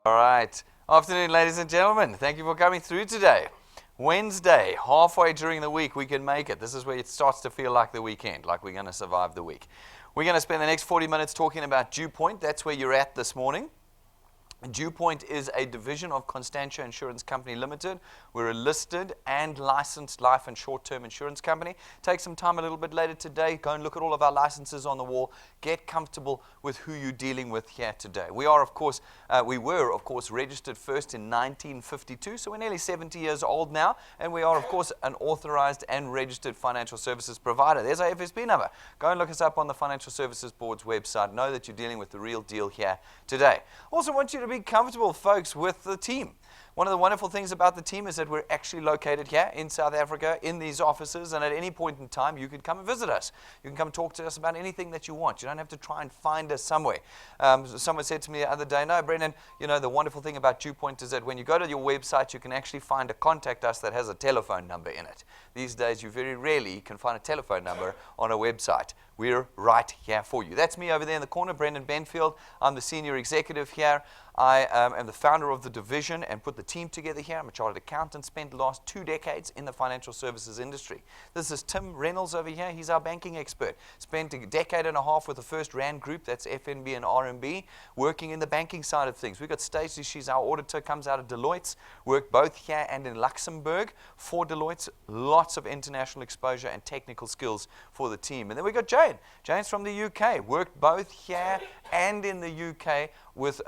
All right. Afternoon, ladies and gentlemen. Thank you for coming through today. Wednesday, halfway during the week, we can make it. This is where it starts to feel like the weekend, like we're going to survive the week. We're going to spend the next 40 minutes talking about DuePoint. That's where you're at this morning. DuePoint is a division of Constantia Insurance Company Limited. We're a listed and licensed life and short-term insurance company. Take some time a little bit later today. Go and look at all of our licenses on the wall. Get comfortable with who you're dealing with here today. We were, of course, registered first in 1952, so we're nearly 70 years old now, and we are, of course, an authorized and registered financial services provider. There's our FSB number. Go and look us up on the Financial Services Board's website. Know that you're dealing with the real deal here today. Also want you to be comfortable, folks, with the team. One of the wonderful things about the team is that we're actually located here in South Africa in these offices, and at any point in time you can come and visit us. You can come talk to us about anything that you want. You don't have to try and find us somewhere. Someone said to me the other day, no, Brendan, you know, the wonderful thing about DuePoint is that when you go to your website, you can actually find a contact us that has a telephone number in it. These days, you very rarely can find a telephone number on a website. We're right here for you. That's me over there in the corner, Brendan Benfield. I'm the senior executive here. I am the founder of the division and put the team together here. I'm a chartered accountant, spent the last 2 decades in the financial services industry. This is Tim Reynolds over here. He's our banking expert. Spent a decade and a half with the First Rand Group, that's FNB and RMB, working in the banking side of things. We've got Stacey, she's our auditor, comes out of Deloitte's, worked both here and in Luxembourg for Deloitte's. Lots of international exposure and technical skills for the team. And then we've got Jane. Jane's from the UK, worked both here and in the UK with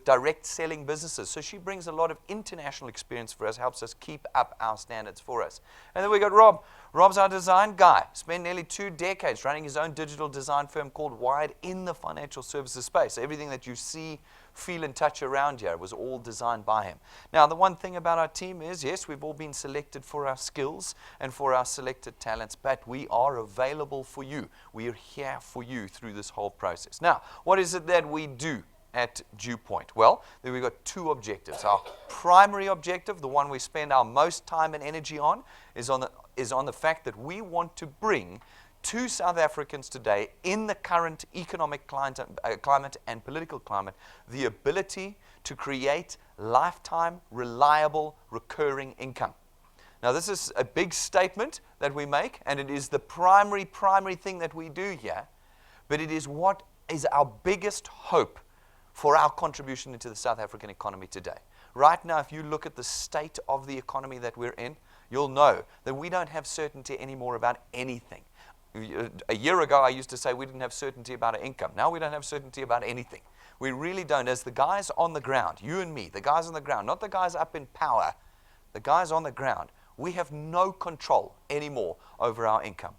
direct selling businesses. So she brings a lot of international experience for us, helps us keep up our standards for us. And then we got Rob. Rob's our design guy. Spent nearly 2 decades running his own digital design firm called Wired in the financial services space. So everything that you see, feel, and touch around here was all designed by him. Now, the one thing about our team is, yes, we've all been selected for our skills and for our selected talents, but we are available for you. We are here for you through this whole process. Now, what is it that we do at DuePoint? Well, then we've got 2 objectives. Our primary objective, the one we spend our most time and energy on, is on the fact that we want to bring to South Africans today, in the current economic climate and political climate, the ability to create lifetime, reliable, recurring income. Now, this is a big statement that we make, and it is the primary thing that we do here, but it is what is our biggest hope for our contribution into the South African economy today. Right now, if you look at the state of the economy that we're in, you'll know that we don't have certainty anymore about anything. A year ago, I used to say we didn't have certainty about our income. Now we don't have certainty about anything. We really don't. As the guys on the ground, you and me, the guys on the ground, not the guys up in power, the guys on the ground, we have no control anymore over our income,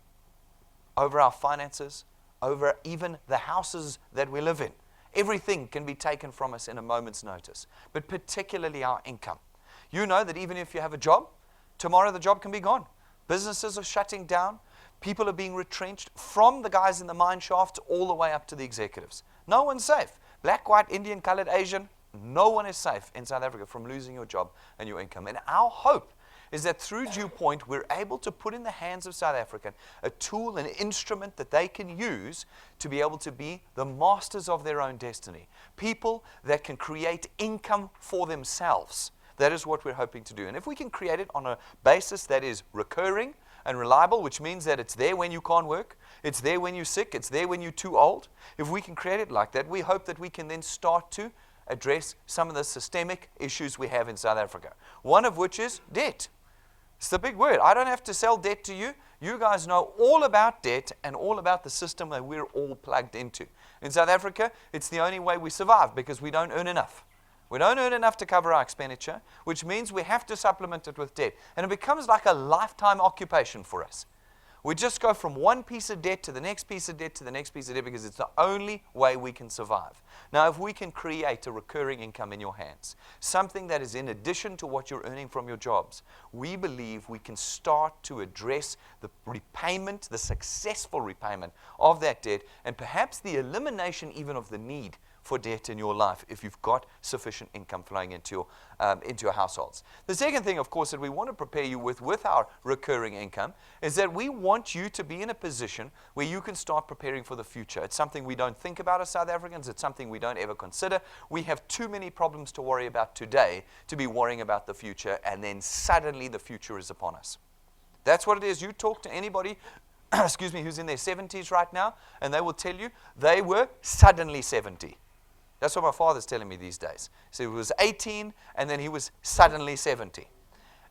over our finances, over even the houses that we live in. Everything can be taken from us in a moment's notice, but particularly our income. You know that even if you have a job, tomorrow the job can be gone. Businesses are shutting down. People are being retrenched from the guys in the mine shaft all the way up to the executives. No one's safe. Black, white, Indian, colored, Asian, no one is safe in South Africa from losing your job and your income. And our hope is that through DuePoint, we're able to put in the hands of South African a tool, an instrument that they can use to be able to be the masters of their own destiny. People that can create income for themselves. That is what we're hoping to do. And if we can create it on a basis that is recurring and reliable, which means that it's there when you can't work, it's there when you're sick, it's there when you're too old. If we can create it like that, we hope that we can then start to address some of the systemic issues we have in South Africa. One of which is debt. It's the big word. I don't have to sell debt to you. You guys know all about debt and all about the system that we're all plugged into. In South Africa, it's the only way we survive because we don't earn enough. We don't earn enough to cover our expenditure, which means we have to supplement it with debt. And it becomes like a lifetime occupation for us. We just go from one piece of debt to the next piece of debt to the next piece of debt because it's the only way we can survive. Now, if we can create a recurring income in your hands, something that is in addition to what you're earning from your jobs, we believe we can start to address the repayment, the successful repayment of that debt, and perhaps the elimination even of the need for debt in your life if you've got sufficient income flowing into your households. The second thing, of course, that we want to prepare you with our recurring income is that we want you to be in a position where you can start preparing for the future. It's something we don't think about as South Africans. It's something we don't ever consider. We have too many problems to worry about today to be worrying about the future, and then suddenly the future is upon us. That's what it is. You talk to anybody excuse me, who's in their 70s right now, and they will tell you they were suddenly 70. That's what my father's telling me these days. So he was 18, and then he was suddenly 70.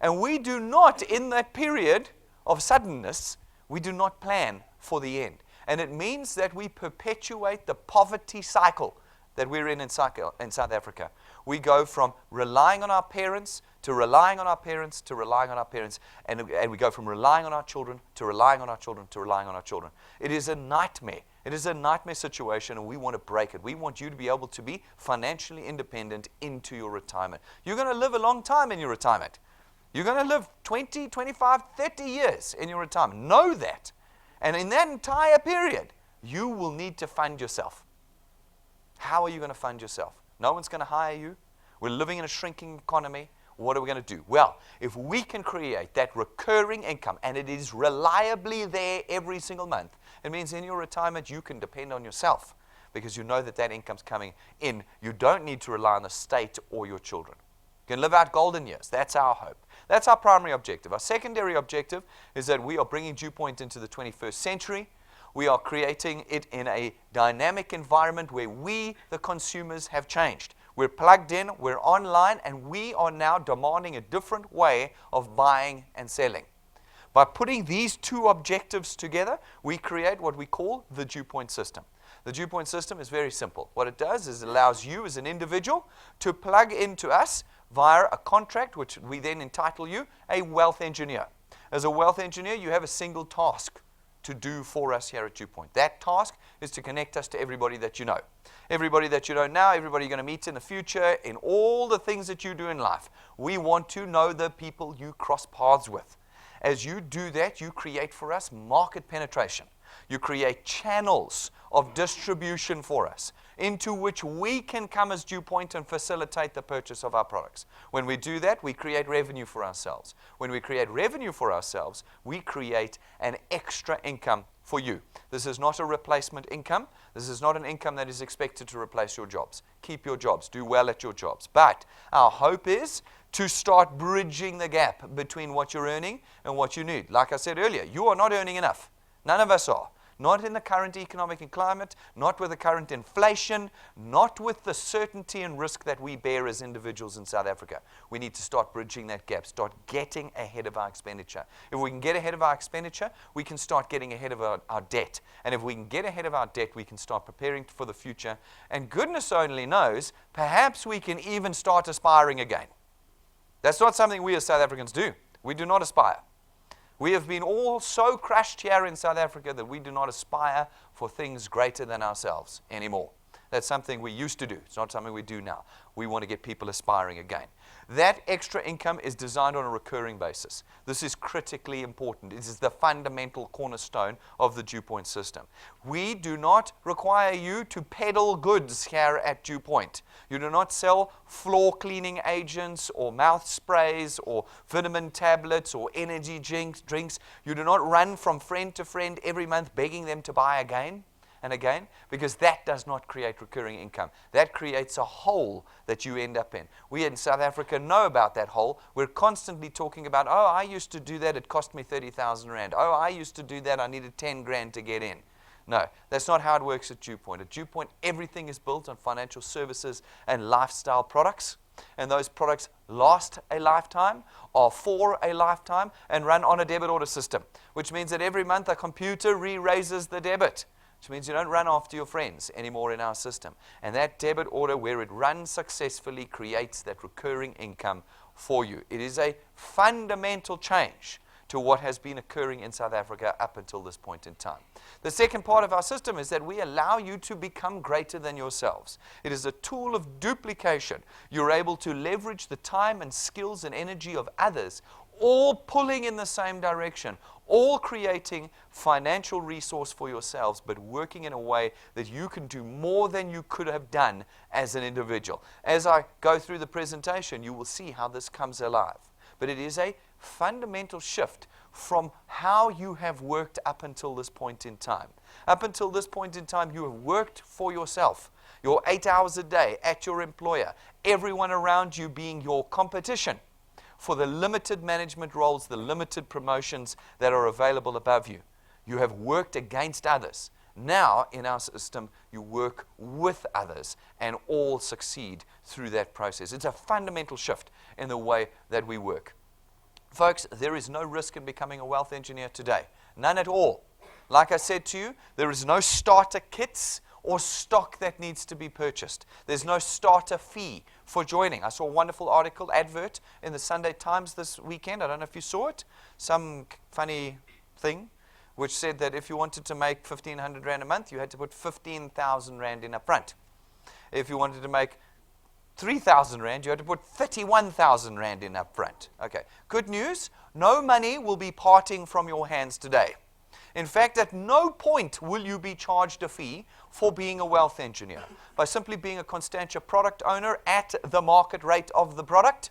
And we do not, in that period of suddenness, we do not plan for the end. And it means that we perpetuate the poverty cycle that we're in South Africa. We go from relying on our parents to relying on our parents to relying on our parents, and we go from relying on our children to relying on our children to relying on our children. It is a nightmare. It is a nightmare situation, and we want to break it. We want you to be able to be financially independent into your retirement. You're going to live a long time in your retirement. You're going to live 20, 25, 30 years in your retirement. Know that. And in that entire period, you will need to fund yourself. How are you going to fund yourself? No one's going to hire you. We're living in a shrinking economy. What are we going to do? Well, if we can create that recurring income, and it is reliably there every single month, it means in your retirement you can depend on yourself because you know that that income's coming in. You don't need to rely on the state or your children. You can live out golden years. That's our hope. That's our primary objective. Our secondary objective is that we are bringing DuePoint into the 21st century. We are creating it in a dynamic environment where we, the consumers, have changed. We're plugged in, we're online, and we are now demanding a different way of buying and selling. By putting these two objectives together, we create what we call the DuePoint system. The DuePoint system is very simple. What it does is it allows you as an individual to plug into us via a contract, which we then entitle you a wealth engineer. As a wealth engineer, you have a single task to do for us here at DuePoint. That task is to connect us to everybody that you know. Everybody that you know now, everybody you're going to meet in the future, in all the things that you do in life. We want to know the people you cross paths with. As you do that, you create for us market penetration. You create channels of distribution for us into which we can come as DuePoint and facilitate the purchase of our products. When we do that, we create revenue for ourselves. When we create revenue for ourselves, we create an extra income for you. This is not a replacement income. This is not an income that is expected to replace your jobs. Keep your jobs. Do well at your jobs. But our hope is to start bridging the gap between what you're earning and what you need. Like I said earlier, you are not earning enough. None of us are. Not in the current economic climate, not with the current inflation, not with the certainty and risk that we bear as individuals in South Africa. We need to start bridging that gap, start getting ahead of our expenditure. If we can get ahead of our expenditure, we can start getting ahead of our debt. And if we can get ahead of our debt, we can start preparing for the future. And goodness only knows, perhaps we can even start aspiring again. That's not something we as South Africans do. We do not aspire. We have been all so crushed here in South Africa that we do not aspire for things greater than ourselves anymore. That's something we used to do. It's not something we do now. We want to get people aspiring again. That extra income is designed on a recurring basis. This is critically important. This is the fundamental cornerstone of the DuePoint system. We do not require you to peddle goods here at DuePoint. You do not sell floor cleaning agents or mouth sprays or vitamin tablets or energy drinks. You do not run from friend to friend every month begging them to buy again and again, because that does not create recurring income. That creates a hole that you end up in. We in South Africa know about that hole. We're constantly talking about, oh, I used to do that, it cost me 30,000 Rand. Oh, I used to do that, I needed 10 grand to get in. No, that's not how it works at DuePoint. At DuePoint, everything is built on financial services and lifestyle products. And those products last a lifetime, are for a lifetime, and run on a debit order system, which means that every month a computer re-raises the debit. Which means you don't run after your friends anymore in our system. And that debit order, where it runs successfully, creates that recurring income for you. It is a fundamental change to what has been occurring in South Africa up until this point in time. The second part of our system is that we allow you to become greater than yourselves. It is a tool of duplication. You're able to leverage the time and skills and energy of others all pulling in the same direction, all creating financial resource for yourselves, but working in a way that you can do more than you could have done as an individual. As I go through the presentation, you will see how this comes alive. But it is a fundamental shift from how you have worked up until this point in time. Up until this point in time, you have worked for yourself. Your 8 hours a day at your employer, everyone around you being your competition for the limited management roles, the limited promotions that are available above you. You have worked against others. Now, in our system, you work with others and all succeed through that process. It's a fundamental shift in the way that we work. Folks, there is no risk in becoming a wealth engineer today. None at all. Like I said to you, there is no starter kits or stock that needs to be purchased. There's no starter fee for joining. I saw a wonderful article, advert, in the Sunday Times this weekend. I don't know if you saw it. Some funny thing which said that if you wanted to make 1,500 Rand a month, you had to put 15,000 Rand in up front. If you wanted to make 3,000 Rand, you had to put 31,000 Rand in up front. Okay, good news, no money will be parting from your hands today. In fact, at no point will you be charged a fee for being a wealth engineer. By simply being a Constantia product owner at the market rate of the product,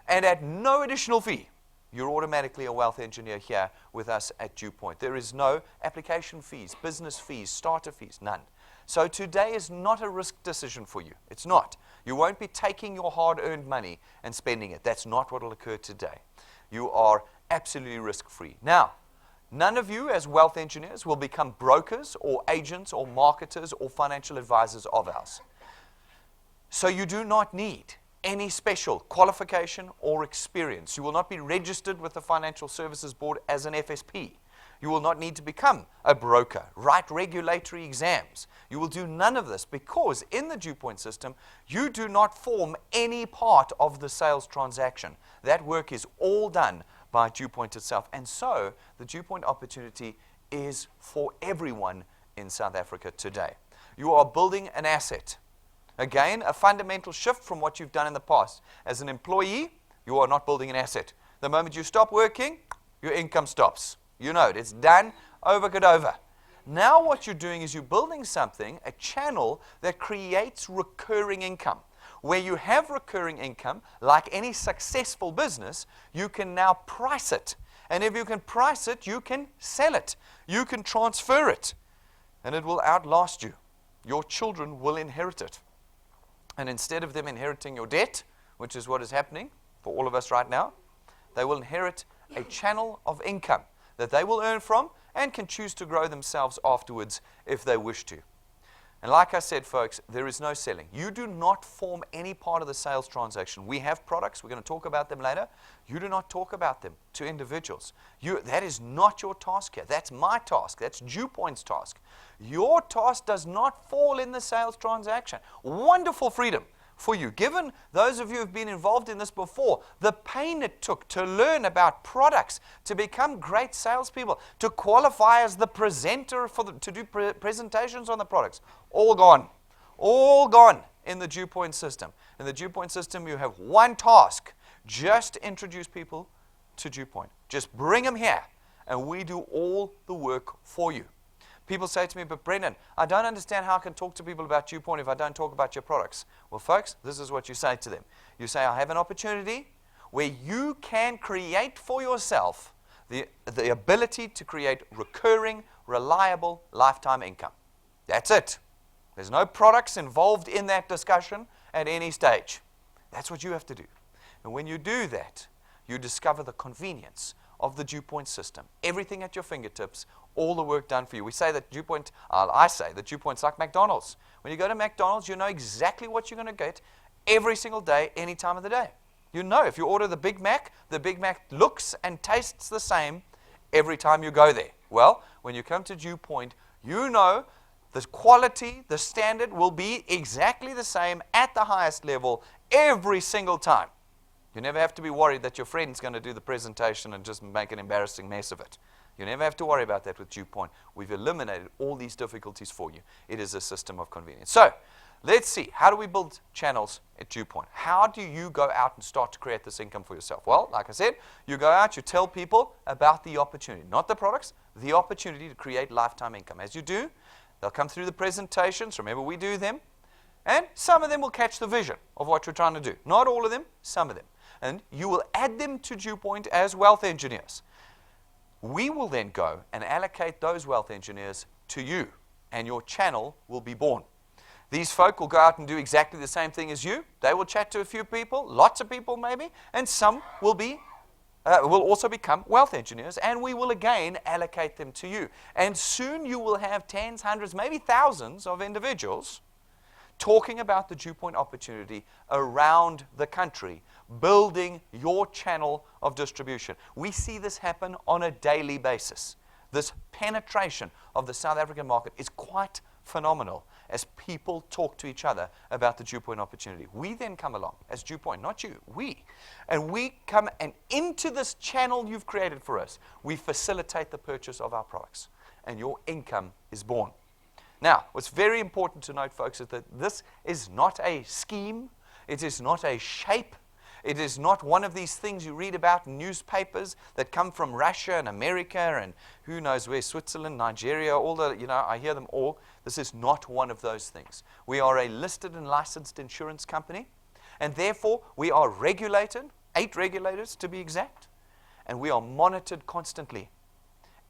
and at no additional fee, you're automatically a wealth engineer here with us at DuePoint. There is no application fees, business fees, starter fees, none. So today is not a risk decision for you. It's not. You won't be taking your hard-earned money and spending it. That's not what will occur today. You are absolutely risk-free. Now, none of you as wealth engineers will become brokers or agents or marketers or financial advisors of ours. So you do not need any special qualification or experience. You will not be registered with the Financial Services Board as an FSP. You will not need to become a broker, write regulatory exams. You will do none of this because in the DuePoint system, you do not form any part of the sales transaction. That work is all done by DuePoint itself. And so the DuePoint opportunity is for everyone in South Africa today. You are building an asset. Again, a fundamental shift from what you've done in the past. As an employee, you are not building an asset. The moment you stop working, your income stops. You know it. It's done, over, good over. Now what you're doing is you're building something, a channel that creates recurring income. Where you have recurring income, like any successful business, you can now price it. And if you can price it, you can sell it. You can transfer it. And it will outlast you. Your children will inherit it. And instead of them inheriting your debt, which is what is happening for all of us right now, they will inherit a channel of income that they will earn from and can choose to grow themselves afterwards if they wish to. And like I said, folks, there is no selling. You do not form any part of the sales transaction. We have products. We're going to talk about them later. You do not talk about them to individuals. That is not your task here. That's my task. That's DuePoint's task. Your task does not fall in the sales transaction. Wonderful freedom for you. Given those of you who have been involved in this before, the pain it took to learn about products, to become great salespeople, to qualify as the presenter to do presentations on the products, all gone in the DuePoint system. In the DuePoint system, you have one task: just introduce people to DuePoint. Just bring them here, and we do all the work for you. People say to me, but Brendan, I don't understand how I can talk to people about DuePoint if I don't talk about your products. Well, folks, this is what you say to them. You say, I have an opportunity where you can create for yourself the ability to create recurring, reliable, lifetime income. That's it. There's no products involved in that discussion at any stage. That's what you have to do. And when you do that, you discover the convenience of the DuePoint system. Everything at your fingertips, all the work done for you. We say that DuePoint, I say that DuePoint's like McDonald's. When you go to McDonald's, you know exactly what you're going to get every single day, any time of the day. You know, if you order the Big Mac looks and tastes the same every time you go there. Well, when you come to DuePoint, you know the quality, the standard will be exactly the same at the highest level every single time. You never have to be worried that your friend's going to do the presentation and just make an embarrassing mess of it. You never have to worry about that with DuePoint. We've eliminated all these difficulties for you. It is a system of convenience. So, let's see. How do we build channels at DuePoint? How do you go out and start to create this income for yourself? Well, like I said, you go out, you tell people about the opportunity, not the products, the opportunity to create lifetime income. As you do, they'll come through the presentations. Remember, we do them. And some of them will catch the vision of what you're trying to do. Not all of them, some of them. And you will add them to DuePoint as wealth engineers. We will then go and allocate those wealth engineers to you, and your channel will be born. These folk will go out and do exactly the same thing as you. They will chat to a few people, lots of people maybe, and some will also become wealth engineers, and we will again allocate them to you. And soon you will have tens, hundreds, maybe thousands of individuals talking about the DuePoint opportunity around the country, building your channel of distribution. We see this happen on a daily basis. This penetration of the South African market is quite phenomenal as people talk to each other about the DuePoint opportunity. We then come along as DuePoint, not you, we. And we come and into this channel you've created for us, we facilitate the purchase of our products, and your income is born. Now, what's very important to note, folks, is that this is not a scheme. It is not a shape. It is not one of these things you read about in newspapers that come from Russia and America and who knows where, Switzerland, Nigeria, all the, I hear them all. This is not one of those things. We are a listed and licensed insurance company, and therefore we are regulated, 8 regulators to be exact, and we are monitored constantly.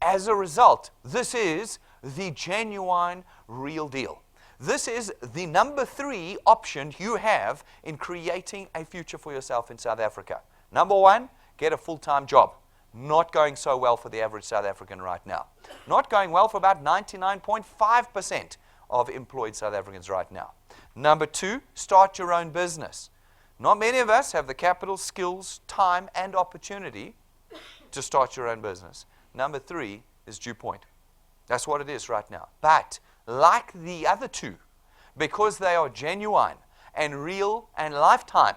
As a result, this is the genuine, real deal. This is the number 3 option you have in creating a future for yourself in South Africa. Number 1, get a full-time job. Not going so well for the average South African right now. Not going well for about 99.5% of employed South Africans right now. Number 2, start your own business. Not many of us have the capital, skills, time, and opportunity to start your own business. Number 3 is DuePoint. That's what it is right now. But like the other 2, because they are genuine and real and lifetime,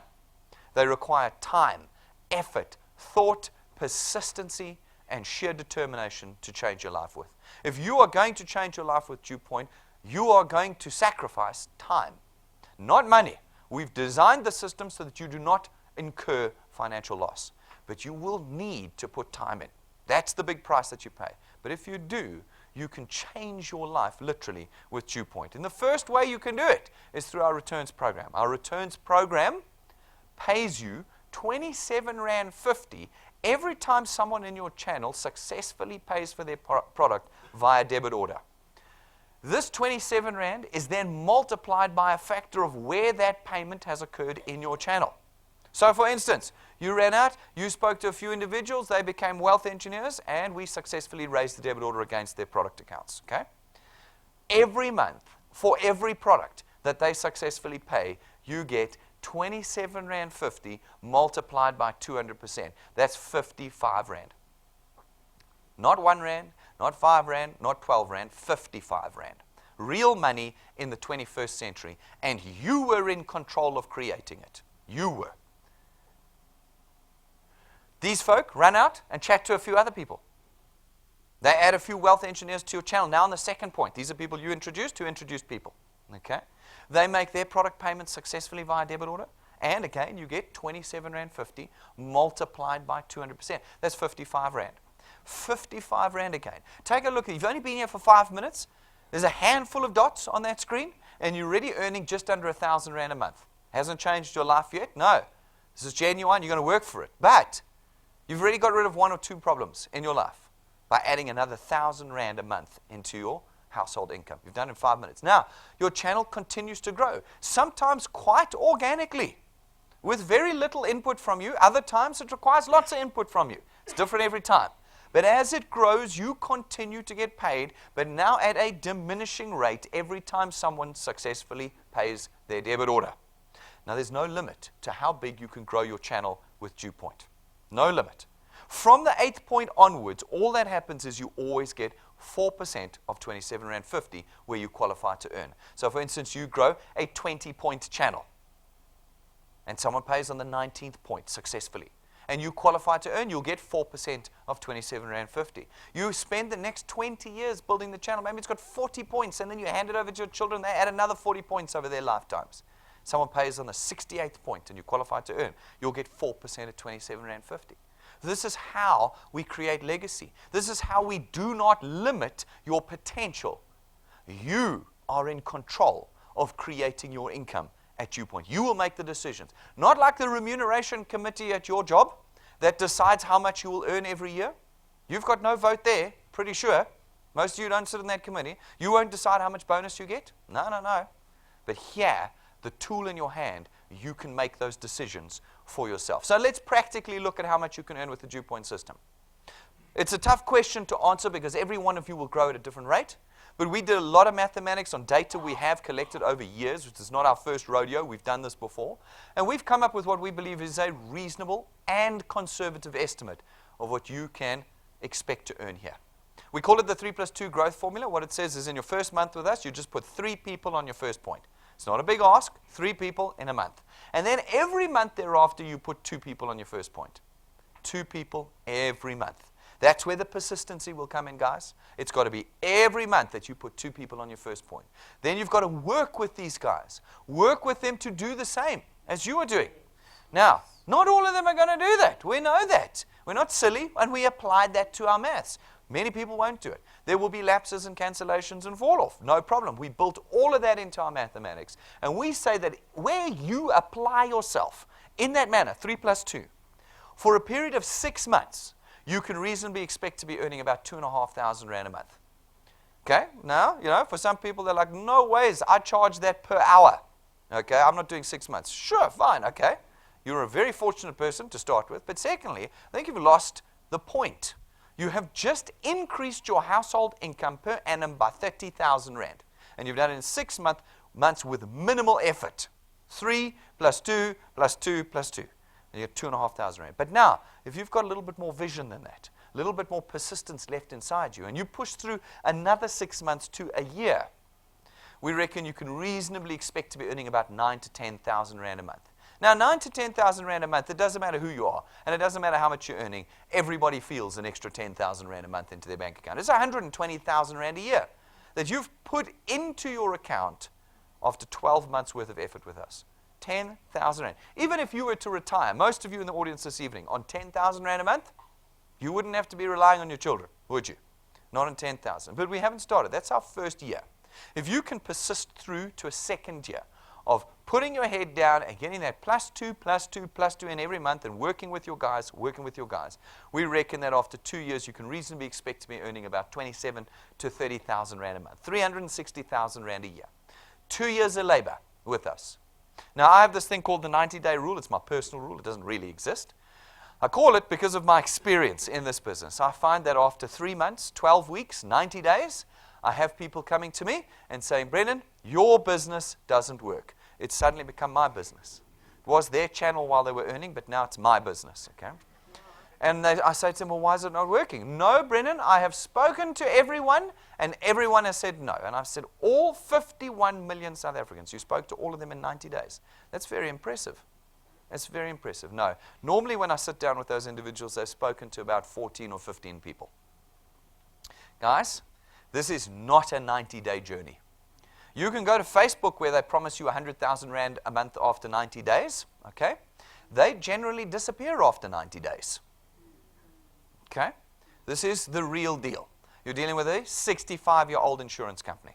they require time, effort, thought, persistency, and sheer determination to change your life with. If you are going to change your life with DuePoint, you are going to sacrifice time, not money. We've designed the system so that you do not incur financial loss, but you will need to put time in. That's the big price that you pay. But if you do, you can change your life literally with DuePoint. And the first way you can do it is through our returns program. Our returns program pays you 27 Rand 50 every time someone in your channel successfully pays for their product via debit order. This 27 Rand is then multiplied by a factor of where that payment has occurred in your channel. So for instance, you ran out, you spoke to a few individuals, they became wealth engineers, and we successfully raised the debit order against their product accounts. Okay? Every month, for every product that they successfully pay, you get 27 Rand 50 multiplied by 200%. That's 55 Rand. Not 1 Rand, not 5 Rand, not 12 Rand, 55 Rand. Real money in the 21st century, and you were in control of creating it. You were. These folk run out and chat to a few other people. They add a few wealth engineers to your channel. Now on the second point, these are people you introduced who introduced people. Okay? They make their product payments successfully via debit order. And again, you get 27 Rand 50 multiplied by 200%. That's 55 Rand. 55 Rand again. Take a look. You've only been here for 5 minutes. There's a handful of dots on that screen, and you're already earning just under 1,000 Rand a month. Hasn't changed your life yet? No. This is genuine. You're going to work for it. But you've already got rid of 1 or 2 problems in your life by adding another 1,000 Rand a month into your household income. You've done it in 5 minutes. Now, your channel continues to grow, sometimes quite organically, with very little input from you. Other times, it requires lots of input from you. It's different every time. But as it grows, you continue to get paid, but now at a diminishing rate every time someone successfully pays their debit order. Now, there's no limit to how big you can grow your channel with DuePoint. No limit. From the 8th point onwards, all that happens is you always get 4% of 27 Rand 50 where you qualify to earn. So, for instance, you grow a 20-point channel, and someone pays on the 19th point successfully. and you qualify to earn, you'll get 4% of 27 Rand 50. You spend the next 20 years building the channel. Maybe it's got 40 points, and then you hand it over to your children. They add another 40 points over their lifetimes. Someone pays on the 68th point, and you qualify to earn. You'll get 4% of 27 Rand 50. This is how we create legacy. This is how we do not limit your potential. You are in control of creating your income at DuePoint. You will make the decisions. Not like the remuneration committee at your job that decides how much you will earn every year. You've got no vote there, pretty sure. Most of you don't sit in that committee. You won't decide how much bonus you get. No. But here, the tool in your hand, you can make those decisions for yourself. So let's practically look at how much you can earn with the DuePoint system. It's a tough question to answer because every one of you will grow at a different rate. But we did a lot of mathematics on data we have collected over years, which is not our first rodeo. We've done this before. And we've come up with what we believe is a reasonable and conservative estimate of what you can expect to earn here. We call it the 3+2 growth formula. What it says is in your first month with us, you just put 3 people on your first point. It's not a big ask, 3 people in a month. And then every month thereafter, you put 2 people on your first point. 2 people every month. That's where the persistency will come in, guys. It's got to be every month that you put 2 people on your first point. Then you've got to work with these guys. Work with them to do the same as you are doing. Now, not all of them are going to do that. We know that. We're not silly, and we applied that to our maths. Many people won't do it. There will be lapses and cancellations and fall off. No problem. We built all of that into our mathematics. And we say that where you apply yourself in that manner, 3+2, for a period of 6 months, you can reasonably expect to be earning about 2,500 Rand a month. Okay? Now, for some people, they're like, no ways, I charge that per hour. Okay? I'm not doing 6 months. Sure, fine, okay. You're a very fortunate person to start with. But secondly, I think you've lost the point. You have just increased your household income per annum by 30,000 Rand. And you've done it in 6 months with minimal effort. 3 + 2 + 2 + 2. And you get 2,500 Rand. But now, if you've got a little bit more vision than that, a little bit more persistence left inside you, and you push through another 6 months to a year, we reckon you can reasonably expect to be earning about 9,000 to 10,000 Rand a month. Now, 9,000 to 10,000 Rand a month, it doesn't matter who you are, and it doesn't matter how much you're earning. Everybody feels an extra 10,000 Rand a month into their bank account. It's 120,000 Rand a year that you've put into your account after 12 months worth of effort with us. 10,000 Rand. Even if you were to retire, most of you in the audience this evening, on 10,000 Rand a month, you wouldn't have to be relying on your children, would you? Not on 10,000. But we haven't started. That's our first year. If you can persist through to a second year of putting your head down and getting that +2 + 2 + 2 in every month and working with your guys, we reckon that after 2 years you can reasonably expect to be earning about 27,000 to 30,000 Rand a month, 360,000 Rand a year. 2 years of labor with us. Now, I have this thing called the 90-day rule. It's my personal rule. It doesn't really exist. I call it because of my experience in this business. I find that after 3 months, 12 weeks, 90 days, I have people coming to me and saying, Brendan, your business doesn't work. It's suddenly become my business. It was their channel while they were earning, but now it's my business. Okay? And I say to them, well, why is it not working? No, Brendan, I have spoken to everyone, and everyone has said no. And I've said, all 51 million South Africans, you spoke to all of them in 90 days. That's very impressive. That's very impressive. No, normally when I sit down with those individuals, they've spoken to about 14 or 15 people. Guys, this is not a 90-day journey. You can go to Facebook where they promise you 100,000 Rand a month after 90 days. Okay? They generally disappear after 90 days. Okay? This is the real deal. You're dealing with a 65-year-old insurance company,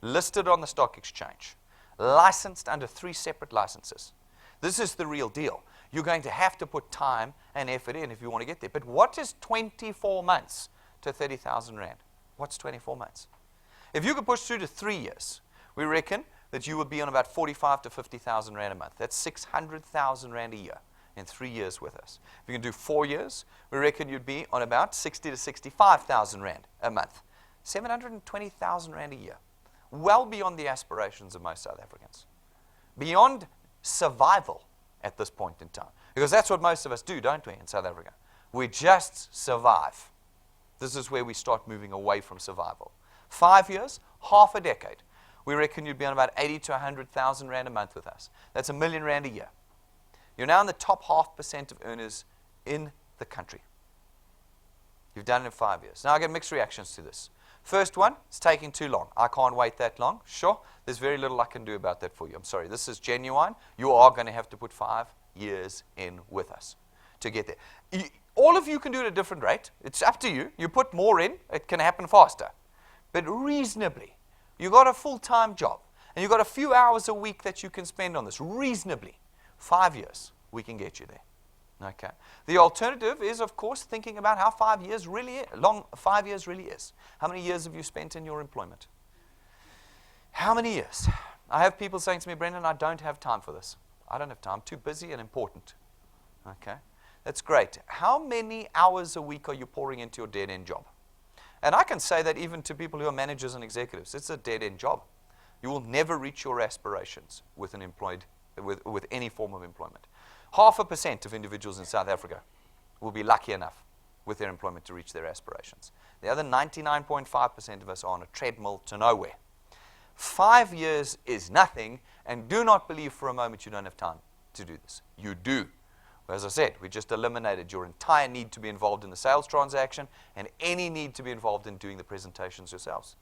listed on the stock exchange, licensed under 3 separate licenses. This is the real deal. You're going to have to put time and effort in if you want to get there. But what is 24 months to 30,000 Rand? What's 24 months? If you could push through to 3 years, we reckon that you would be on about 45,000 to 50,000 Rand a month. That's 600,000 Rand a year in 3 years with us. If you can do 4 years, we reckon you'd be on about 60,000 to 65,000 Rand a month. 720,000 Rand a year. Well beyond the aspirations of most South Africans. Beyond survival at this point in time. Because that's what most of us do, don't we, in South Africa? We just survive. This is where we start moving away from survival. 5 years, half a decade. We reckon you'd be on about 80,000 to 100,000 Rand a month with us. That's R1 million a year. You're now in the top 0.5% of earners in the country. You've done it in 5 years. Now I get mixed reactions to this. First one, it's taking too long. I can't wait that long. Sure, there's very little I can do about that for you. I'm sorry, this is genuine. You are going to have to put 5 years in with us to get there. All of you can do it at a different rate. It's up to you. You put more in, it can happen faster. But reasonably, you've got a full-time job, and you've got a few hours a week that you can spend on this. Reasonably, 5 years, we can get you there. Okay. The alternative is, of course, thinking about how 5 years really is, long 5 years really is. How many years have you spent in your employment? How many years? I have people saying to me, Brendan, I don't have time for this. I don't have time. I'm too busy and important. Okay. That's great. How many hours a week are you pouring into your dead-end job? And I can say that even to people who are managers and executives. It's a dead-end job. You will never reach your aspirations with with any form of employment. 0.5% of individuals in South Africa will be lucky enough with their employment to reach their aspirations. The other 99.5% of us are on a treadmill to nowhere. 5 years is nothing, and do not believe for a moment you don't have time to do this. You do. As I said, we just eliminated your entire need to be involved in the sales transaction and any need to be involved in doing the presentations yourselves.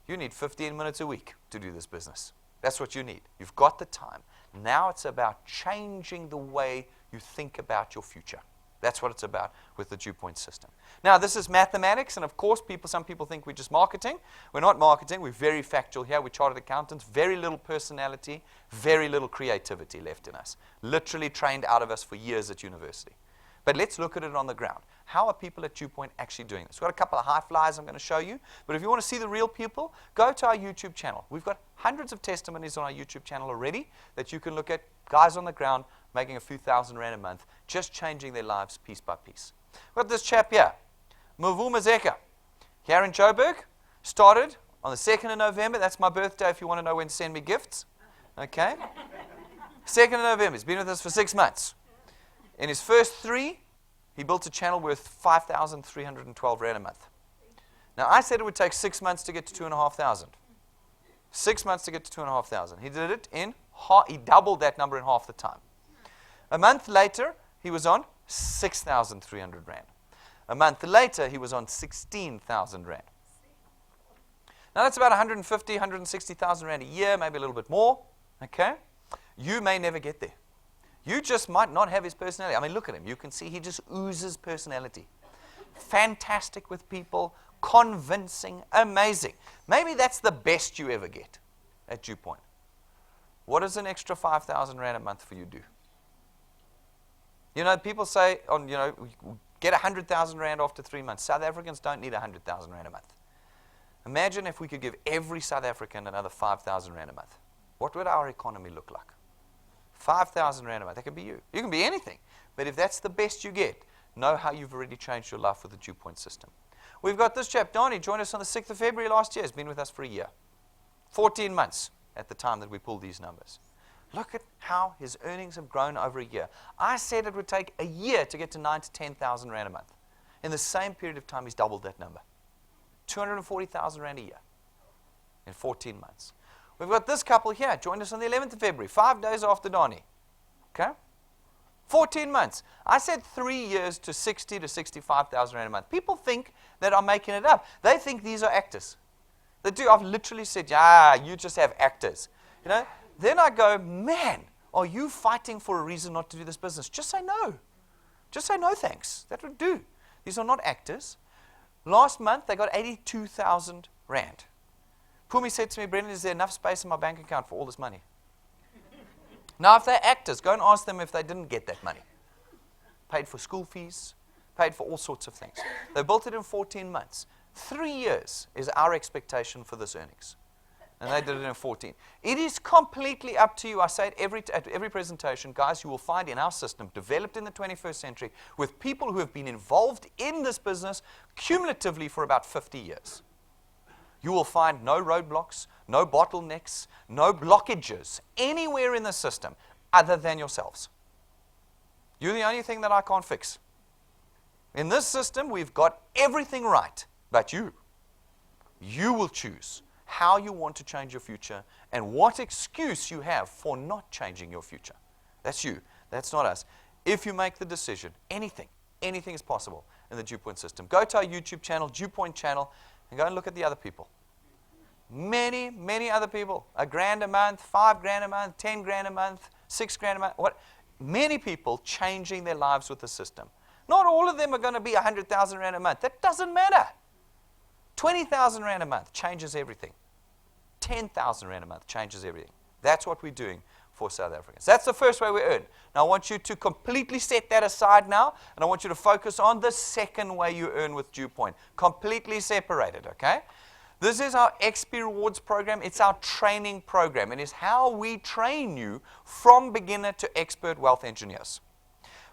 You need 15 minutes a week to do this business. That's what you need. You've got the time. Now it's about changing the way you think about your future. That's what it's about with the DuePoint system. Now, this is mathematics, and of course, some people think we're just marketing. We're not marketing. We're very factual here. We're chartered accountants. Very little personality, very little creativity left in us. Literally trained out of us for years at university. But let's look at it on the ground. How are people at DuePoint actually doing this? We've got a couple of high flyers I'm going to show you. But if you want to see the real people, go to our YouTube channel. We've got hundreds of testimonies on our YouTube channel already that you can look at. Guys on the ground making a few thousand rand a month, just changing their lives piece by piece. We've got this chap here, Mvuma Zeka, here in Joburg. Started on the 2nd of November. That's my birthday if you want to know when to send me gifts. Okay? 2nd of November. He's been with us for 6 months. In his first 3, he built a channel worth 5,312 rand a month. Now, I said it would take 6 months to get to 2,500. 6 months to get to 2,500. He did it in he doubled that number in half the time. A month later, he was on 6,300 rand. A month later, he was on 16,000 rand. Now, that's about 150, 160,000 rand a year, maybe a little bit more. Okay? You may never get there. You just might not have his personality. I mean, look at him. You can see he just oozes personality. Fantastic with people, convincing, amazing. Maybe that's the best you ever get at DuePoint. What does an extra 5,000 rand a month for you do? You know, people say, get 100,000 rand after 3 months. South Africans don't need 100,000 rand a month. Imagine if we could give every South African another 5,000 rand a month. What would our economy look like? 5,000 rand a month. That could be you. You can be anything. But if that's the best you get, know how you've already changed your life with the DuePoint system. We've got this chap, Donnie, joined us on the 6th of February last year. He's been with us for a year. 14 months at the time that we pulled these numbers. Look at how his earnings have grown over a year. I said it would take a year to get to 9,000 to 10,000 rand a month. In the same period of time, he's doubled that number. 240,000 rand a year in 14 months. We've got this couple here, joined us on the 11th of February, 5 days after Donnie. Okay? 14 months. I said 3 years to 60 to 65,000 rand a month. People think that I'm making it up. They think these are actors. They do. I've literally said, you just have actors. You know? Then I go, man, are you fighting for a reason not to do this business? Just say no. Just say no thanks. That would do. These are not actors. Last month, they got 82,000 rand. Pumi said to me, Brendan, is there enough space in my bank account for all this money? Now, if they're actors, go and ask them if they didn't get that money. Paid for school fees, paid for all sorts of things. They built it in 14 months. 3 years is our expectation for this earnings. And they did it in 14. It is completely up to you. I say it at every presentation, guys, you will find in our system, developed in the 21st century, with people who have been involved in this business cumulatively for about 50 years. You will find no roadblocks, no bottlenecks, no blockages anywhere in the system other than yourselves. You're the only thing that I can't fix. In this system, we've got everything right, but you. You will choose how you want to change your future and what excuse you have for not changing your future. That's you. That's not us. If you make the decision, anything is possible in the DuePoint system. Go to our YouTube channel, DuePoint channel, and go and look at the other people. Many, many other people. $1,000 a month, $5,000 a month, $10,000 a month, $6,000 a month. What? Many people changing their lives with the system. Not all of them are going to be 100,000 Rand a month. That doesn't matter. 20,000 Rand a month changes everything. 10,000 Rand a month changes everything. That's what we're doing for South Africans. That's the first way we earn. Now, I want you to completely set that aside now, and I want you to focus on the second way you earn with DuePoint. Completely separated, okay? This is our XP Rewards program. It's our training program. It is how we train you from beginner to expert wealth engineers.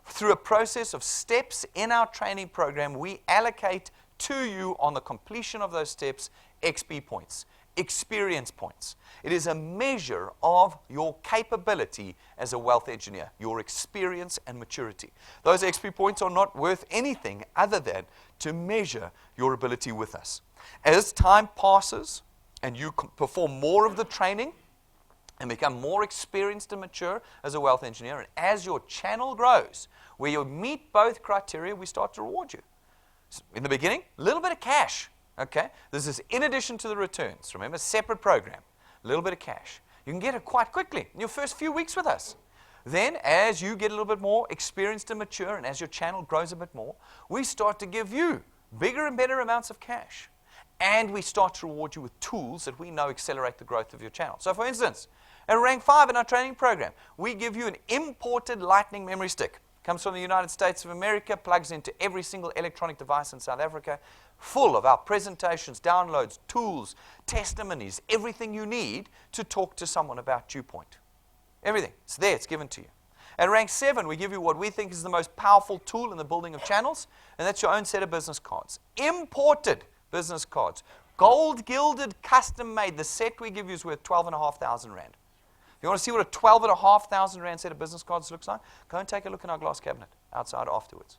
Through a process of steps in our training program, we allocate to you on the completion of those steps XP points, experience points. It is a measure of your capability as a wealth engineer, your experience and maturity. Those XP points are not worth anything other than to measure your ability with us. As time passes and you perform more of the training and become more experienced and mature as a wealth engineer, and as your channel grows, where you meet both criteria, we start to reward you. In the beginning, a little bit of cash. Okay? This is in addition to the returns. Remember, separate program. A little bit of cash. You can get it quite quickly in your first few weeks with us. Then, as you get a little bit more experienced and mature, and as your channel grows a bit more, we start to give you bigger and better amounts of cash. And we start to reward you with tools that we know accelerate the growth of your channel. So, for instance, at rank 5 in our training program, we give you an imported lightning memory stick. Comes from the United States of America, plugs into every single electronic device in South Africa, full of our presentations, downloads, tools, testimonies, everything you need to talk to someone about DuePoint. Everything. It's there. It's given to you. At rank 7, we give you what we think is the most powerful tool in the building of channels, and that's your own set of business cards. Imported business cards. Gold gilded, custom made. The set we give you is worth 12,500 Rand. You want to see what a 12,500 Rand set of business cards looks like? Go and take a look in our glass cabinet outside afterwards.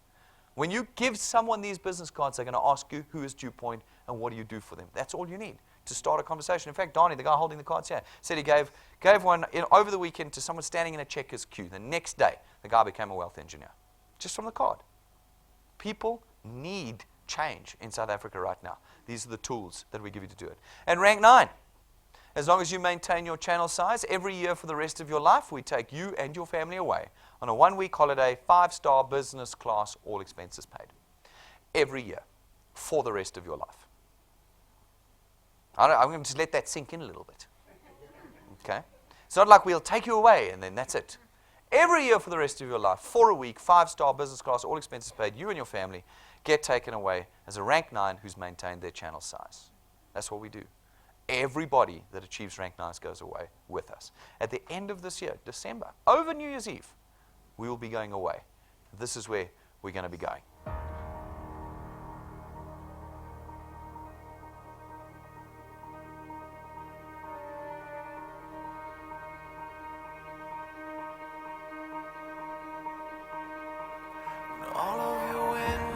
When you give someone these business cards, they're going to ask you, who is DuePoint and what do you do for them? That's all you need to start a conversation. In fact, Donnie, the guy holding the cards here, said he gave one over the weekend to someone standing in a checkers queue. The next day, the guy became a wealth engineer, just from the card. People need change in South Africa right now. These are the tools that we give you to do it. And rank 9. As long as you maintain your channel size, every year for the rest of your life, we take you and your family away on a 1-week holiday, 5-star business class, all expenses paid. Every year for the rest of your life. I'm going to just let that sink in a little bit. Okay? It's not like we'll take you away and then that's it. Every year for the rest of your life, for a week, 5-star business class, all expenses paid, you and your family get taken away as a rank 9 who's maintained their channel size. That's what we do. Everybody that achieves rank 9 goes away with us. At the end of this year, December, over New Year's Eve, we will be going away. This is where we're going to be going. All of your wind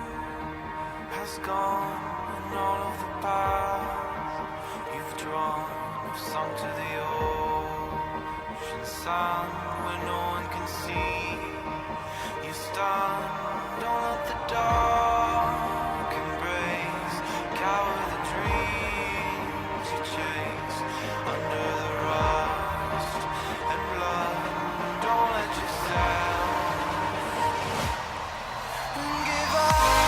has gone, and all of the paths you've drawn have sunk to the ocean sun where no one can see. You stand, don't let the dark embrace, cower the dreams you chase under the rust and blood. Don't let yourself give up.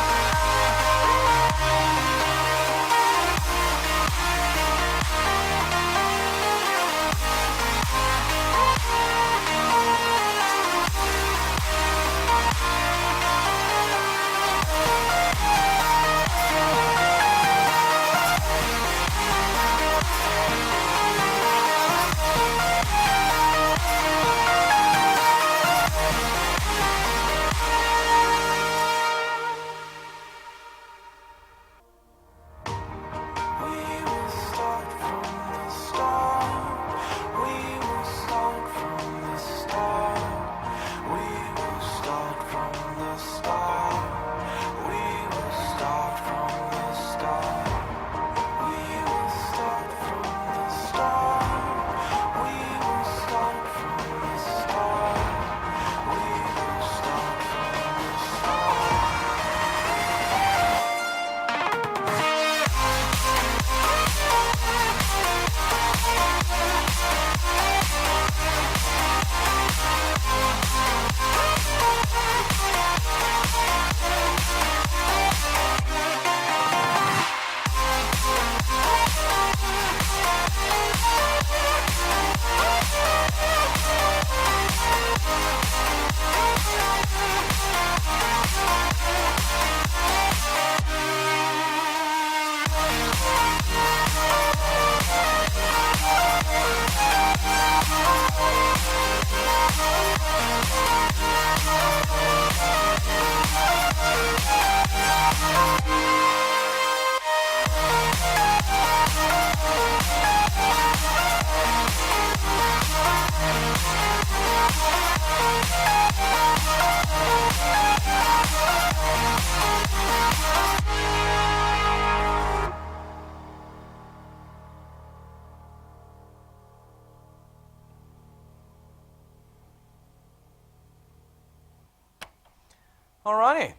Alrighty.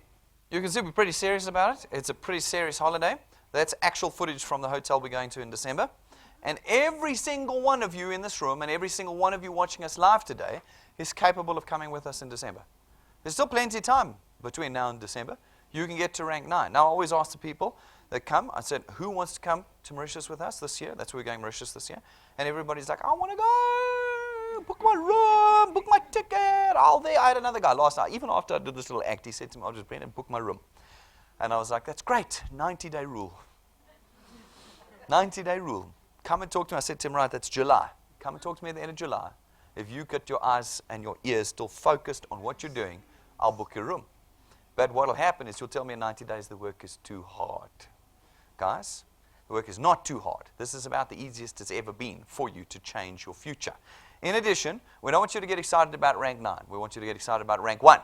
You can see we're pretty serious about it. It's a pretty serious holiday. That's actual footage from the hotel we're going to in December. And every single one of you in this room and every single one of you watching us live today is capable of coming with us in December. There's still plenty of time between now and December. You can get to rank 9. Now, I always ask the people that come, I said, who wants to come to Mauritius with us this year? That's where we're going, Mauritius this year. And everybody's like, I want to go. Book my room. Book my ticket. I'll there. I had another guy last night. Even after I did this little act, he said to me, I'll just Brendan, book my room. And I was like, that's great. 90-day rule. 90-day rule. Come and talk to me. I said to him, right, that's July. Come and talk to me at the end of July. If you get your eyes and your ears still focused on what you're doing, I'll book your room. But what will happen is you'll tell me in 90 days the work is too hard. Guys, the work is not too hard. This is about the easiest it's ever been for you to change your future. In addition, we don't want you to get excited about rank 9. We want you to get excited about rank 1,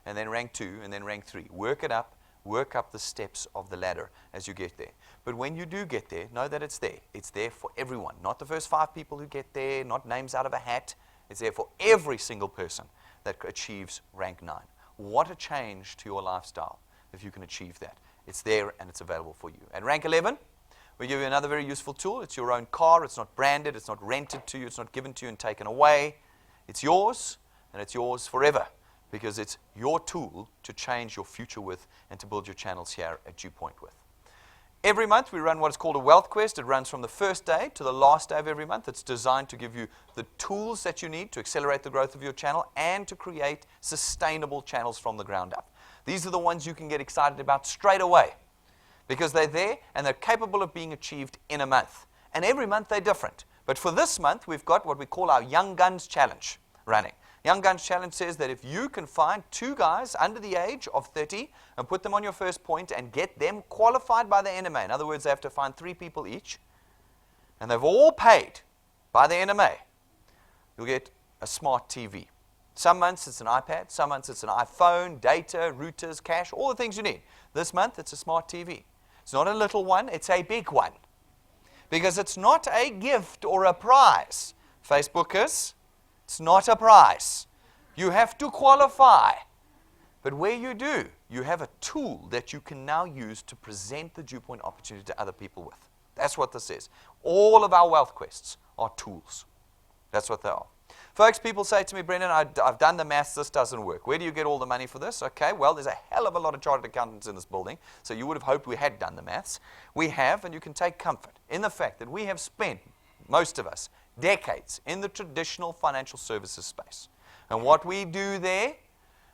and then rank 2, and then rank 3. Work it up. Work up the steps of the ladder as you get there. But when you do get there, know that it's there. It's there for everyone. Not the first 5 people who get there, not names out of a hat. It's there for every single person that achieves rank 9. What a change to your lifestyle if you can achieve that. It's there and it's available for you. At rank 11, we give you another very useful tool. It's your own car. It's not branded. It's not rented to you. It's not given to you and taken away. It's yours, and it's yours forever, because it's your tool to change your future with and to build your channels here at DuePoint with. Every month we run what is called a wealth quest. It runs from the first day to the last day of every month. It's designed to give you the tools that you need to accelerate the growth of your channel and to create sustainable channels from the ground up. These are the ones you can get excited about straight away because they're there and they're capable of being achieved in a month. And every month they're different. But for this month, we've got what we call our Young Guns Challenge running. Young Guns Challenge says that if you can find 2 guys under the age of 30 and put them on your first point and get them qualified by the NMA, in other words, they have to find 3 people each, and they've all paid by the NMA, you'll get a smart TV. Some months it's an iPad, some months it's an iPhone, data, routers, cash, all the things you need. This month it's a smart TV. It's not a little one, it's a big one. Because it's not a gift or a prize. Facebookers, it's not a prize. You have to qualify. But where you do, you have a tool that you can now use to present the DuePoint opportunity to other people with. That's what this is. All of our wealth quests are tools. That's what they are. Folks, people say to me, Brendan, I've done the maths, this doesn't work. Where do you get all the money for this? Okay, well, there's a hell of a lot of chartered accountants in this building, so you would have hoped we had done the maths. We have, and you can take comfort in the fact that we have spent, most of us, decades in the traditional financial services space. And what we do there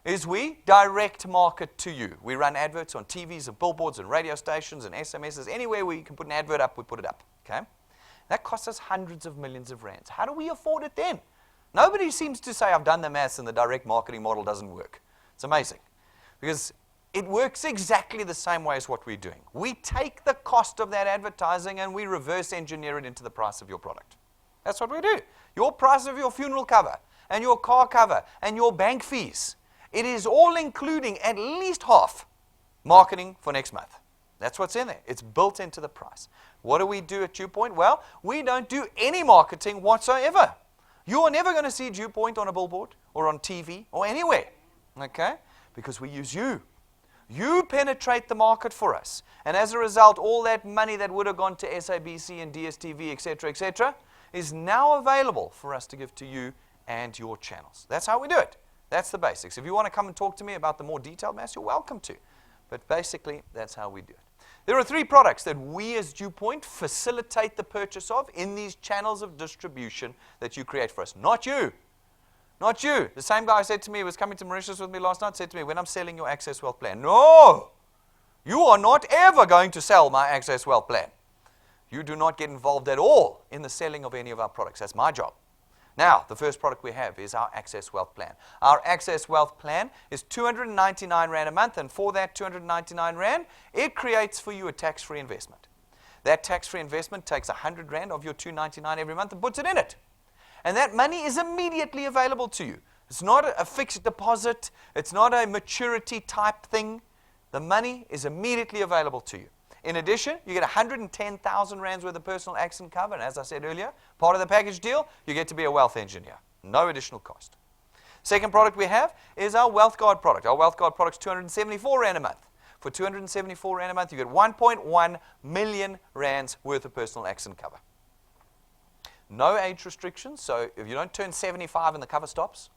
is we direct market to you. We run adverts on TVs and billboards and radio stations and SMSs. Anywhere where you can put an advert up, we put it up. Okay? That costs us hundreds of millions of rands. How do we afford it then? Nobody seems to say, I've done the maths and the direct marketing model doesn't work. It's amazing. Because it works exactly the same way as what we're doing. We take the cost of that advertising and we reverse engineer it into the price of your product. That's what we do. Your price of your funeral cover and your car cover and your bank fees. It is all including at least half marketing for next month. That's what's in there. It's built into the price. What do we do at DuePoint? Well, we don't do any marketing whatsoever. You are never going to see DuePoint on a billboard or on TV or anywhere, okay? Because we use you. You penetrate the market for us. And as a result, all that money that would have gone to SABC and DSTV, etc., is now available for us to give to you and your channels. That's how we do it. That's the basics. If you want to come and talk to me about the more detailed maths, you're welcome to. But basically, that's how we do it. There are 3 products that we as DuePoint facilitate the purchase of in these channels of distribution that you create for us. Not you. Not you. The same guy said to me, he was coming to Mauritius with me last night, said to me, when I'm selling your Access Wealth Plan, no, you are not ever going to sell my Access Wealth Plan. You do not get involved at all in the selling of any of our products. That's my job. Now, the first product we have is our Access Wealth Plan. Our Access Wealth Plan is 299 Rand a month, and for that 299 Rand, it creates for you a tax-free investment. That tax-free investment takes 100 Rand of your 299 every month and puts it in it. And that money is immediately available to you. It's not a fixed deposit. It's not a maturity type thing. The money is immediately available to you. In addition, you get 110,000 Rands worth of personal accident cover. And as I said earlier, part of the package deal, you get to be a wealth engineer. No additional cost. Second product we have is our Wealth Guard product. Our Wealth Guard product is 274 Rand a month. For 274 Rand a month, you get 1.1 million Rands worth of personal accident cover. No age restrictions, so if you don't turn 75 and the cover stops,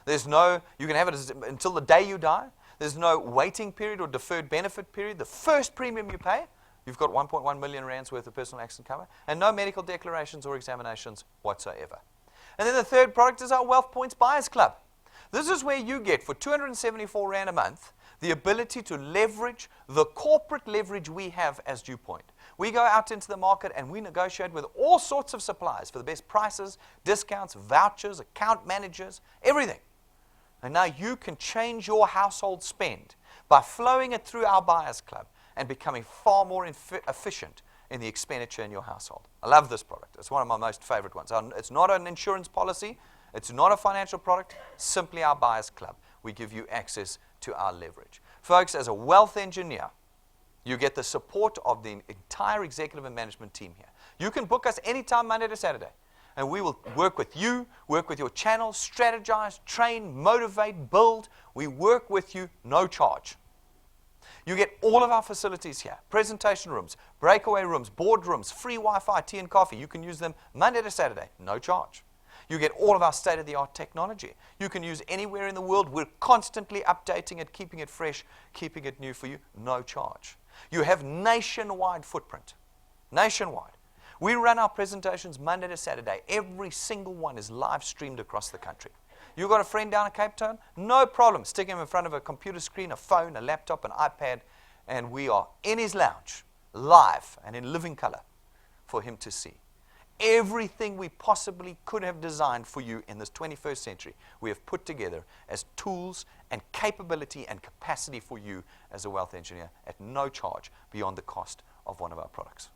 there's no, you can have it until the day you die. There's no waiting period or deferred benefit period. The first premium you pay, you've got 1.1 million Rands worth of personal accident cover, and no medical declarations or examinations whatsoever. And then the third product is our Wealth Points Buyers Club. This is where you get, for 274 Rand a month, the ability to leverage the corporate leverage we have as DuePoint. We go out into the market and we negotiate with all sorts of suppliers for the best prices, discounts, vouchers, account managers, everything. And now you can change your household spend by flowing it through our Buyers Club and becoming far more efficient in the expenditure in your household. I love this product. It's one of my most favorite ones. It's not an insurance policy. It's not a financial product. Simply our Buyers Club. We give you access to our leverage. Folks, as a wealth engineer, you get the support of the entire executive and management team here. You can book us anytime, Monday to Saturday. And we will work with you, work with your channel, strategize, train, motivate, build. We work with you, no charge. You get all of our facilities here. Presentation rooms, breakaway rooms, board rooms, free Wi-Fi, tea and coffee. You can use them Monday to Saturday, no charge. You get all of our state-of-the-art technology. You can use anywhere in the world. We're constantly updating it, keeping it fresh, keeping it new for you, no charge. You have nationwide footprint, nationwide. We run our presentations Monday to Saturday. Every single one is live streamed across the country. You got a friend down in Cape Town? No problem. Stick him in front of a computer screen, a phone, a laptop, an iPad, and we are in his lounge, live and in living color for him to see. Everything we possibly could have designed for you in this 21st century, we have put together as tools and capability and capacity for you as a wealth engineer at no charge beyond the cost of one of our products.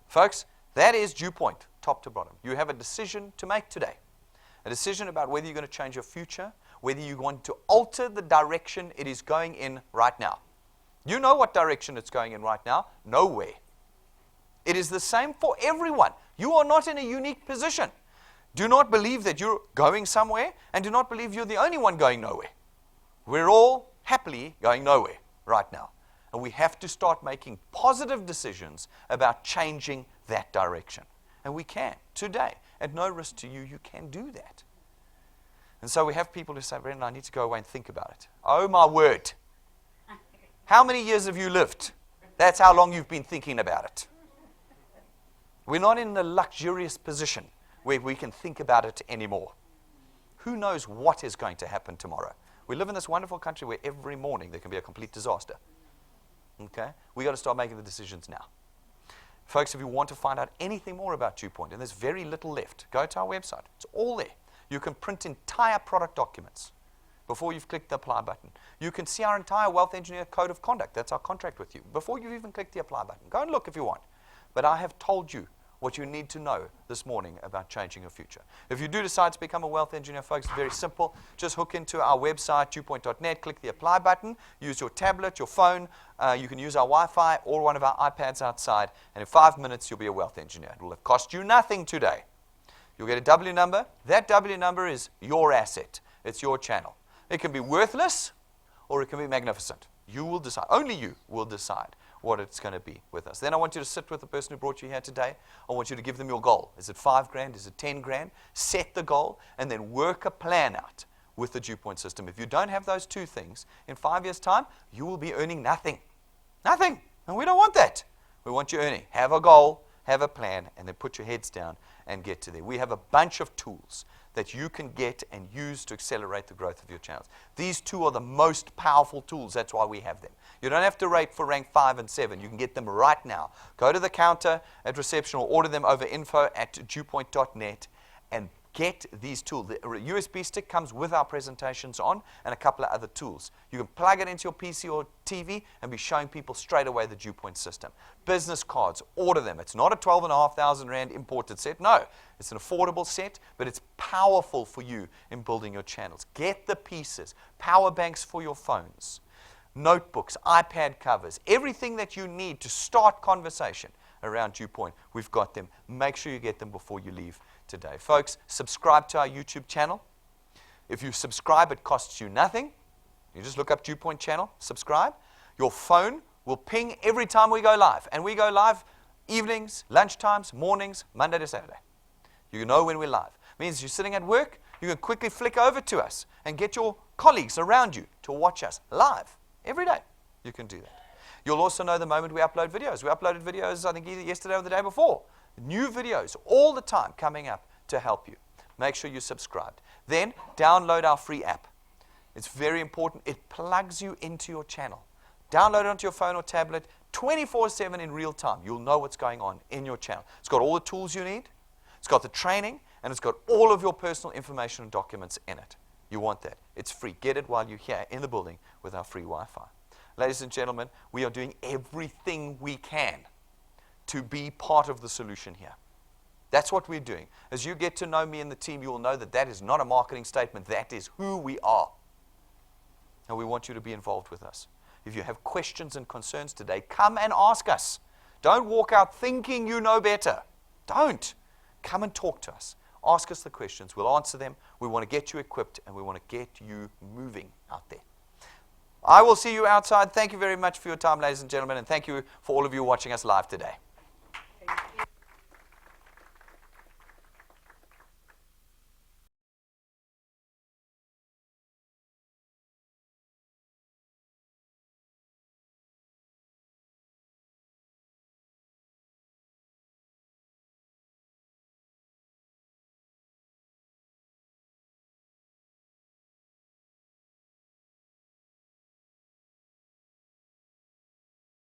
Folks, that is DuePoint, top to bottom. You have a decision to make today. A decision about whether you're going to change your future, whether you want to alter the direction it is going in right now. You know what direction it's going in right now? Nowhere. It is the same for everyone. You are not in a unique position. Do not believe that you're going somewhere, and do not believe you're the only one going nowhere. We're all happily going nowhere right now. And we have to start making positive decisions about changing that direction. And we can, today. At no risk to you, you can do that. And so we have people who say, Brendan, I need to go away and think about it. Oh, my word. How many years have you lived? That's how long you've been thinking about it. We're not in a luxurious position where we can think about it anymore. Who knows what is going to happen tomorrow? We live in this wonderful country where every morning there can be a complete disaster. Okay? We got to start making the decisions now. Folks, if you want to find out anything more about DuePoint, and there's very little left, go to our website. It's all there. You can print entire product documents before you've clicked the apply button. You can see our entire Wealth Engineer Code of Conduct. That's our contract with you. Before you've even clicked the apply button. Go and look if you want. But I have told you what you need to know this morning about changing your future. If you do decide to become a wealth engineer, folks, it's very simple. Just hook into our website, DuePoint.net, click the apply button, use your tablet, your phone, you can use our Wi-Fi or one of our iPads outside, and in 5 minutes you'll be a wealth engineer. It will have cost you nothing today. You'll get a W number. That W number is your asset. It's your channel. It can be worthless or it can be magnificent. You will decide. Only you will decide what it's going to be with us. Then I want you to sit with the person who brought you here today. I want you to give them your goal. Is it 5 grand? Is it 10 grand? Set the goal and then work a plan out with the DuePoint system. If you don't have those two things, in 5 years' time, you will be earning nothing. Nothing. And we don't want that. We want you earning. Have a goal, have a plan, and then put your heads down and get to there. We have a bunch of tools that you can get and use to accelerate the growth of your channels. These two are the most powerful tools. That's why we have them. You don't have to wait for rank 5 and 7. You can get them right now. Go to the counter at reception or order them over info@DuePoint.net and get these tools. The USB stick comes with our presentations on and a couple of other tools. You can plug it into your PC or TV and be showing people straight away the DuePoint system. Business cards, order them. It's not a 12,500 Rand imported set. No, it's an affordable set, but it's powerful for you in building your channels. Get the pieces. Power banks for your phones. Notebooks, iPad covers, everything that you need to start conversation around DuePoint. We've got them. Make sure you get them before you leave today. Folks, subscribe to our YouTube channel. If you subscribe, it costs you nothing. You just look up DuePoint channel, subscribe. Your phone will ping every time we go live. And we go live evenings, lunchtimes, mornings, Monday to Saturday. You know when we're live. It means you're sitting at work, you can quickly flick over to us and get your colleagues around you to watch us live every day. You can do that. You'll also know the moment we upload videos. We uploaded videos, I think, either yesterday or the day before. New videos all the time coming up to help you. Make sure you're subscribed. Then download our free app. It's very important. It plugs you into your channel. Download it onto your phone or tablet 24/7 in real time. You'll know what's going on in your channel. It's got all the tools you need. It's got the training, and it's got all of your personal information and documents in it. You want that. It's free. Get it while you're here in the building with our free Wi-Fi. Ladies and gentlemen, we are doing everything we can to be part of the solution here. That's what we're doing. As you get to know me and the team, you will know that that is not a marketing statement. That is who we are. And we want you to be involved with us. If you have questions and concerns today, come and ask us. Don't walk out thinking you know better. Don't. Come and talk to us. Ask us the questions. We'll answer them. We want to get you equipped, and we want to get you moving out there. I will see you outside. Thank you very much for your time, ladies and gentlemen, and thank you for all of you watching us live today.